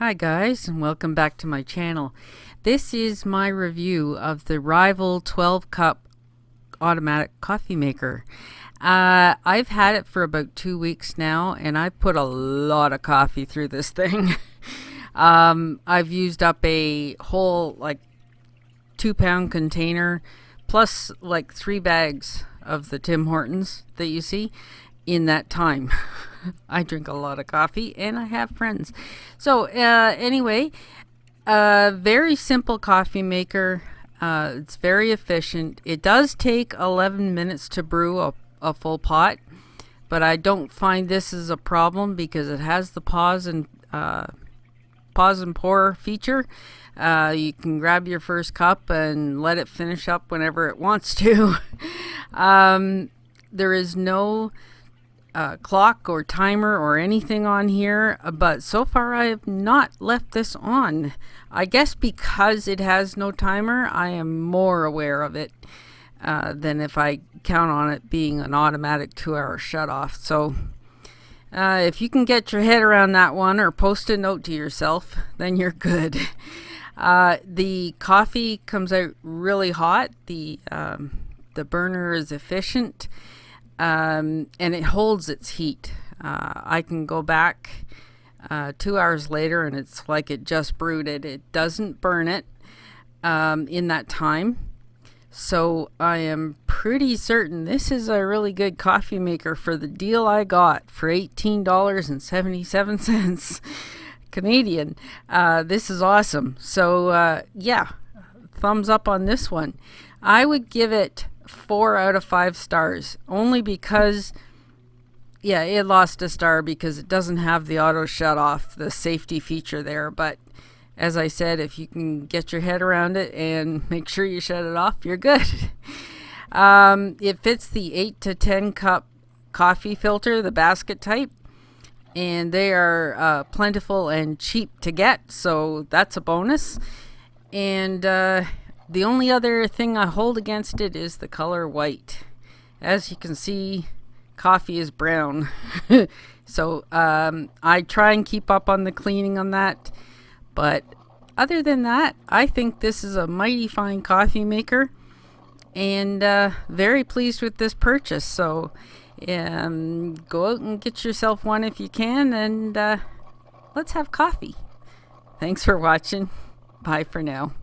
Hi guys, and welcome back to my channel. This is my review of the Rival 12 cup automatic coffee maker. I've had it for about 2 weeks now, and I've put a lot of coffee through this thing. I've used up a whole 2-pound container plus 3 bags of the Tim Hortons that you see in that time. I drink a lot of coffee and I have friends. So anyway, very simple coffee maker. It's very efficient. It does take 11 minutes to brew a full pot, but I don't find this is a problem because it has the pause and pour feature. You can grab your first cup and let it finish up whenever it wants to. There is no clock or timer or anything on here, but so far I have not left this on. I guess because it has no timer, I am more aware of it than if I count on it being an automatic 2-hour shut off. So if you can get your head around that one or post a note to yourself, then you're good. The coffee comes out really hot. The burner is efficient. And it holds its heat. I can go back 2 hours later and it's like it just brewed it. It doesn't burn it in that time. So I am pretty certain this is a really good coffee maker for the deal I got for $18.77 Canadian. This is awesome. So yeah, thumbs up on this one. I would give it 4 out of 5 stars, only because it lost a star because it doesn't have the auto shut off, the safety feature there. But as I said, if you can get your head around it and make sure you shut it off, you're good. It fits the 8 to 10 cup coffee filter, the basket type, and they are plentiful and cheap to get, so that's a bonus. And the only other thing I hold against it is the color white. As you can see, coffee is brown. So I try and keep up on the cleaning on that. But other than that, I think this is a mighty fine coffee maker. And very pleased with this purchase. So go out and get yourself one if you can. And let's have coffee. Thanks for watching. Bye for now.